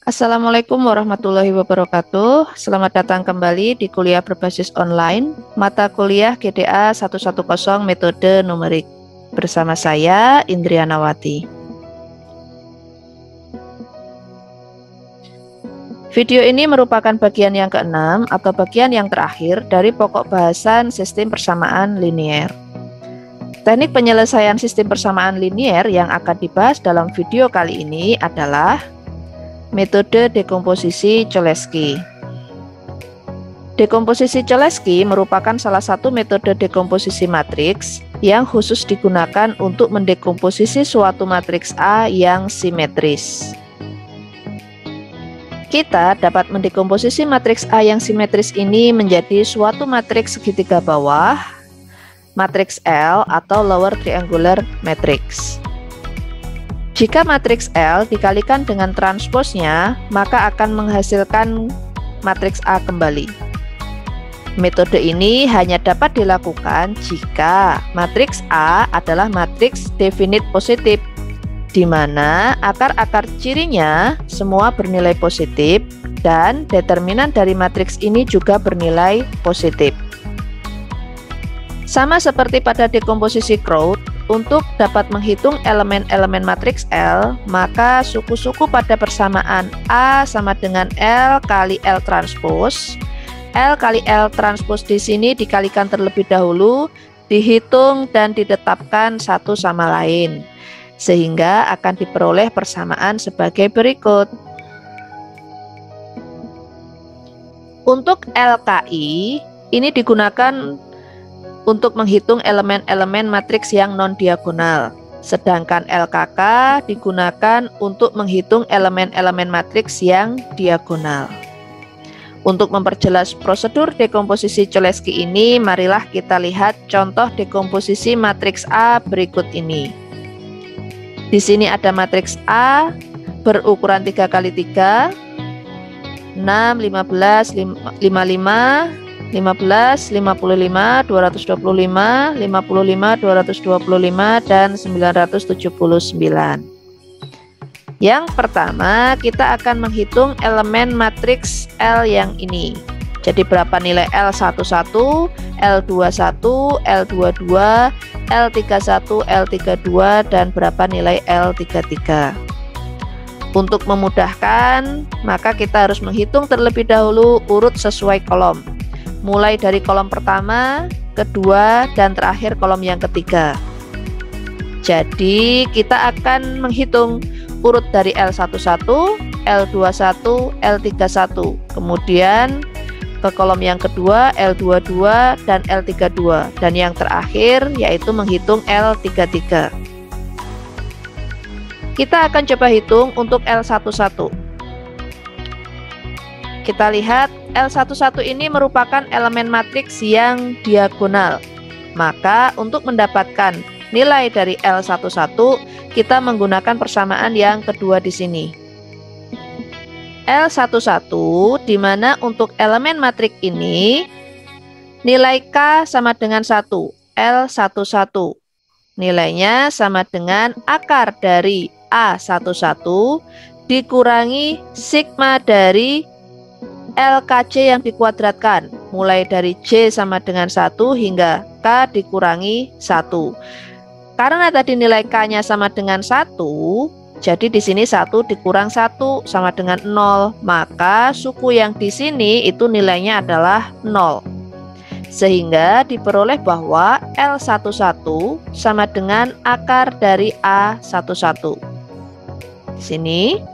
Assalamualaikum warahmatullahi wabarakatuh. Selamat datang kembali di kuliah berbasis online, mata kuliah GDA 110 metode numerik. Bersama saya, Indrianawati. Video ini merupakan bagian yang keenam atau bagian yang terakhir dari pokok bahasan sistem persamaan linier. Teknik penyelesaian sistem persamaan linier yang akan dibahas dalam video kali ini adalah metode dekomposisi Cholesky. Dekomposisi Cholesky merupakan salah satu metode dekomposisi matriks yang khusus digunakan untuk mendekomposisi suatu matriks A yang simetris. Kita dapat mendekomposisi matriks A yang simetris ini menjadi suatu matriks segitiga bawah, matriks L atau lower triangular matrix. Jika matriks L dikalikan dengan transposnya, maka akan menghasilkan matriks A kembali. Metode ini hanya dapat dilakukan jika matriks A adalah matriks definite positif, di mana akar-akar cirinya semua bernilai positif dan determinan dari matriks ini juga bernilai positif. Sama seperti pada dekomposisi Crout, untuk dapat menghitung elemen-elemen matriks L, maka suku-suku pada persamaan A sama dengan L kali L transpose. L kali L transpose di sini dikalikan terlebih dahulu, dihitung dan ditetapkan satu sama lain, sehingga akan diperoleh persamaan sebagai berikut. Untuk LKI, ini digunakan untuk menghitung elemen-elemen matriks yang non-diagonal, sedangkan LKK digunakan untuk menghitung elemen-elemen matriks yang diagonal. Untuk memperjelas prosedur dekomposisi Cholesky ini, marilah kita lihat contoh dekomposisi matriks A berikut ini. Di sini ada matriks A berukuran 3 kali 3, 6, 15, 55, 15, 55, 225, 55, 225, dan 979. Yang pertama, kita akan menghitung elemen matriks L yang ini. Jadi berapa nilai L11, L21, L22, L31, L32, dan berapa nilai L33. Untuk memudahkan, maka kita harus menghitung terlebih dahulu urut sesuai kolom, mulai dari kolom pertama, kedua, dan terakhir kolom yang ketiga. Jadi kita akan menghitung urut dari L11, L21, L31, kemudian ke kolom yang kedua L22 dan L32, dan yang terakhir yaitu menghitung L33. Kita akan coba hitung untuk L11. Kita lihat L11 ini merupakan elemen matriks yang diagonal. Maka untuk mendapatkan nilai dari L11, kita menggunakan persamaan yang kedua di sini. L11 di mana untuk elemen matriks ini nilai K sama dengan 1, L11. Nilainya sama dengan akar dari A11 dikurangi sigma dari LKJ yang dikuadratkan, mulai dari J sama dengan 1 hingga K dikurangi 1. Karena tadi nilai K-nya sama dengan 1, jadi di sini 1 dikurang 1 sama dengan 0, maka suku yang di sini itu nilainya adalah 0. Sehingga diperoleh bahwa L11 sama dengan akar dari A11. Di sini.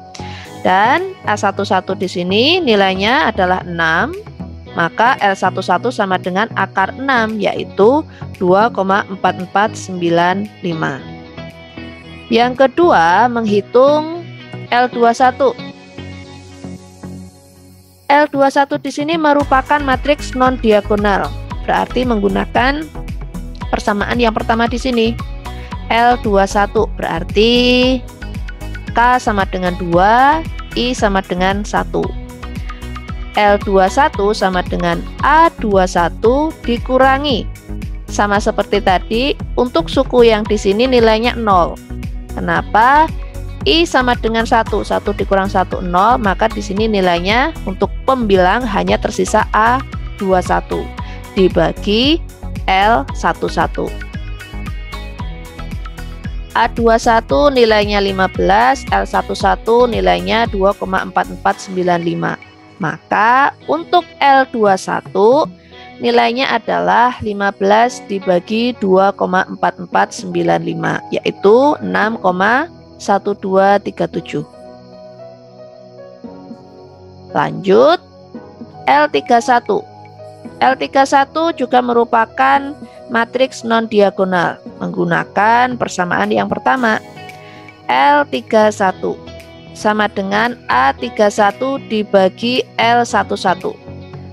Dan A11 di sini nilainya adalah 6, maka L11 sama dengan akar 6, yaitu 2,4495. Yang kedua, menghitung L21. L21 di sini merupakan matriks non-diagonal, berarti menggunakan persamaan yang pertama di sini. L21 berarti K sama dengan 2, I sama dengan 1. L21 sama dengan A21 dikurangi. Sama seperti tadi, untuk suku yang di sini nilainya 0. Kenapa? I sama dengan 1, 1 dikurang 1, 0, maka di sini nilainya untuk pembilang hanya tersisa A21 dibagi L11. A21 nilainya 15, L11 nilainya 2,4495. Maka untuk L21 nilainya adalah 15 dibagi 2,4495, yaitu 6,1237. Lanjut, L31. L31 juga merupakan matriks non-diagonal menggunakan persamaan yang pertama. L31 sama dengan A31 dibagi L11.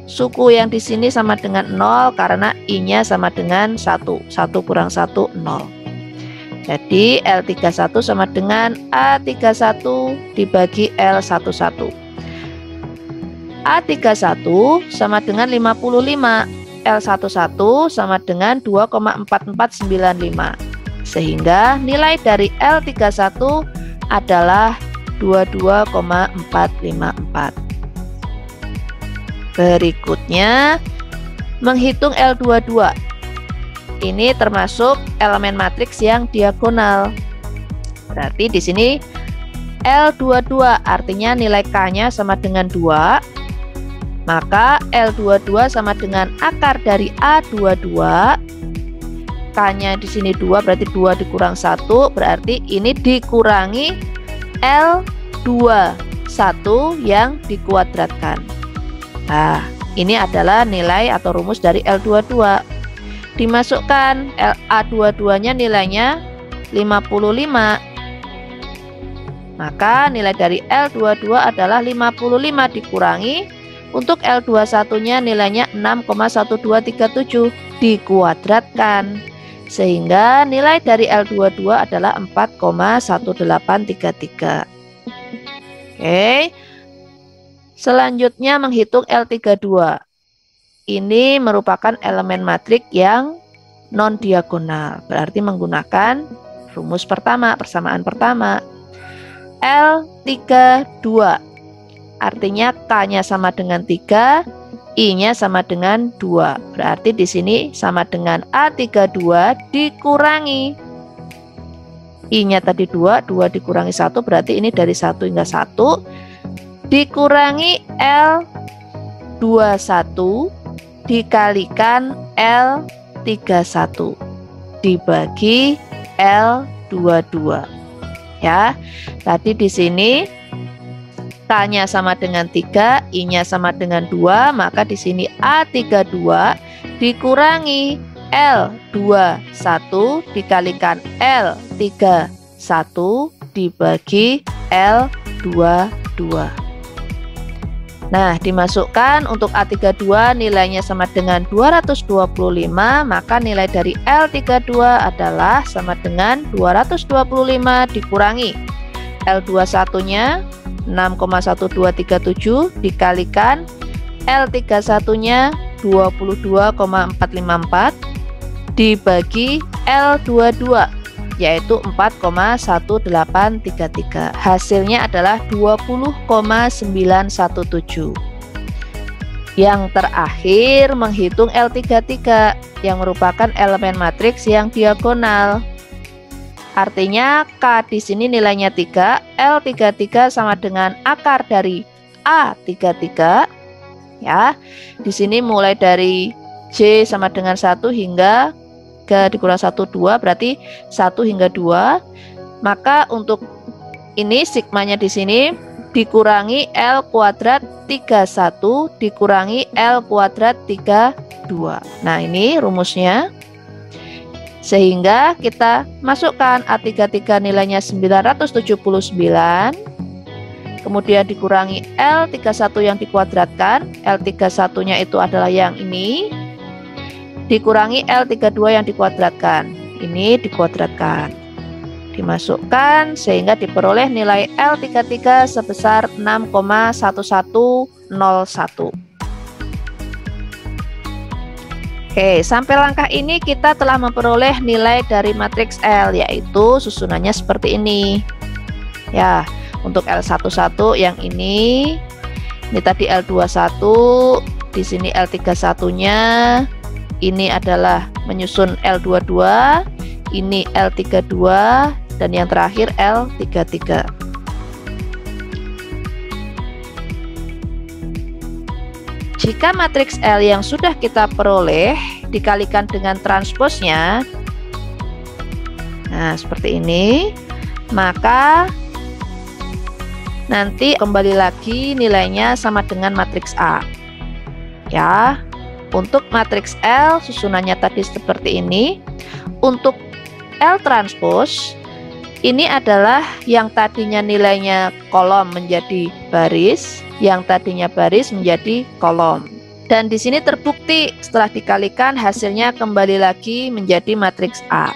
Suku yang di sini sama dengan 0 karena I-nya sama dengan 1. 1 kurang 1, 0. Jadi L31 sama dengan A31 dibagi L11. A31 sama dengan 55. L11 sama dengan 2,4495. Sehingga nilai dari L31 adalah 22,454. Berikutnya, menghitung L22. Ini termasuk elemen matriks yang diagonal. Berarti di sini L22 artinya nilai K-nya sama dengan 2. Maka L22 sama dengan akar dari A22. K-nya di sini 2, berarti 2 dikurang 1, berarti ini dikurangi L21 yang dikuadratkan. Nah, ini adalah nilai atau rumus dari L22. Dimasukkan A22-nya nilainya 55. Maka nilai dari L22 adalah 55 dikurangi. Untuk L21-nya nilainya 6,1237 dikuadratkan. Sehingga nilai dari L22 adalah 4,1833. Oke. Selanjutnya menghitung L32. Ini merupakan elemen matriks yang non-diagonal. Berarti menggunakan rumus pertama, persamaan pertama. L32. Artinya K-nya sama dengan 3, I-nya sama dengan 2. Berarti di sini sama dengan A32 dikurangi. I-nya tadi 2, 2 dikurangi 1, berarti ini dari 1 hingga 1. Dikurangi L21 dikalikan L31 dibagi L22. Ya, tadi di sini K-nya sama dengan 3, I-nya sama dengan 2, maka di sini A32 dikurangi L21 dikalikan L31 dibagi L22. Nah, dimasukkan untuk A32 nilainya sama dengan 225, maka nilai dari L32 adalah sama dengan 225 dikurangi L21-nya 6,1237 dikalikan L31-nya 22,454 dibagi L22 yaitu 4,1833. Hasilnya adalah 20,917. Yang terakhir menghitung L33 yang merupakan elemen matriks yang diagonal. Artinya K di sini nilainya 3, L33 sama dengan akar dari A33. Ya. Di sini mulai dari J sama dengan 1 hingga 3 dikurang 1, 2, berarti 1 hingga 2. Maka untuk ini sigmanya di sini dikurangi L kuadrat 31 dikurangi L kuadrat 32. Nah, ini rumusnya. Sehingga kita masukkan A33 nilainya 979, kemudian dikurangi L31 yang dikuadratkan, L31-nya itu adalah yang ini, dikurangi L32 yang dikuadratkan, ini dikuadratkan, dimasukkan sehingga diperoleh nilai L33 sebesar 6,1101. Oke, sampai langkah ini kita telah memperoleh nilai dari matriks L, yaitu susunannya seperti ini. Ya, untuk L11 yang ini tadi L21, di sini L31-nya, ini adalah menyusun L22, ini L32, dan yang terakhir L33. Jika matriks L yang sudah kita peroleh dikalikan dengan transposnya, nah seperti ini, maka nanti kembali lagi nilainya sama dengan matriks A. Ya, untuk matriks L susunannya tadi seperti ini. Untuk L transpose ini adalah yang tadinya nilainya kolom menjadi baris, yang tadinya baris menjadi kolom. Dan di sini terbukti setelah dikalikan hasilnya kembali lagi menjadi matriks A.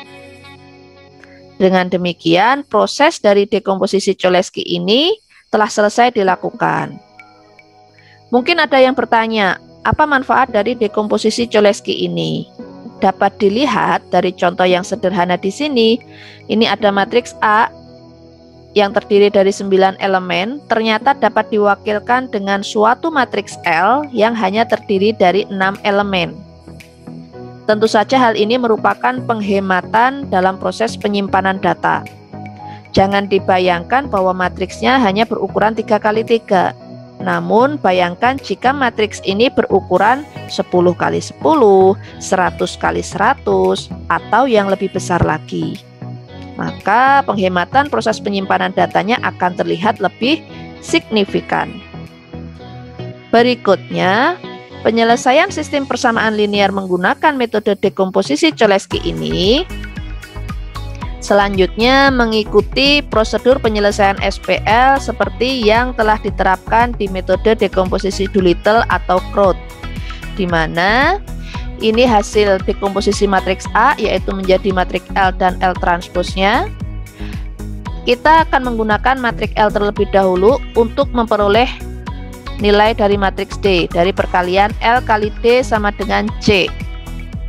Dengan demikian, proses dari dekomposisi Cholesky ini telah selesai dilakukan. Mungkin ada yang bertanya, apa manfaat dari dekomposisi Cholesky ini? Dapat dilihat dari contoh yang sederhana di sini. Ini ada matriks A yang terdiri dari 9 elemen, ternyata dapat diwakilkan dengan suatu matriks L yang hanya terdiri dari 6 elemen. Tentu saja hal ini merupakan penghematan dalam proses penyimpanan data. Jangan dibayangkan bahwa matriksnya hanya berukuran 3x3. Namun bayangkan jika matriks ini berukuran 10x10, 100x100, atau yang lebih besar lagi. Maka penghematan proses penyimpanan datanya akan terlihat lebih signifikan. Berikutnya, penyelesaian sistem persamaan linear menggunakan metode dekomposisi Cholesky ini selanjutnya mengikuti prosedur penyelesaian SPL seperti yang telah diterapkan di metode dekomposisi Doolittle atau Crout, di mana ini hasil dekomposisi matriks A yaitu menjadi matriks L dan L transposnya. Kita akan menggunakan matriks L terlebih dahulu untuk memperoleh nilai dari matriks D dari perkalian L kali D sama dengan C.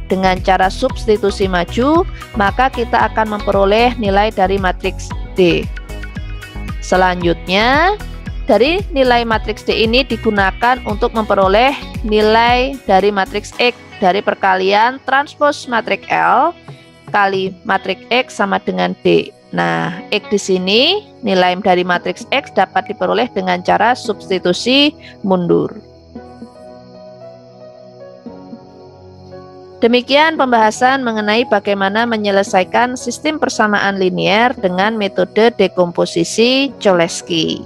Dengan cara substitusi maju, maka kita akan memperoleh nilai dari matriks D. Selanjutnya, dari nilai matriks D ini digunakan untuk memperoleh nilai dari matriks X dari perkalian transpos matriks L kali matriks X sama dengan D. Nah, X di sini, nilai dari matriks X dapat diperoleh dengan cara substitusi mundur. Demikian pembahasan mengenai bagaimana menyelesaikan sistem persamaan linear dengan metode dekomposisi Cholesky.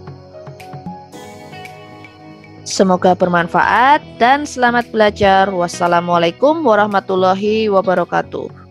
Semoga bermanfaat dan selamat belajar. Wassalamualaikum warahmatullahi wabarakatuh.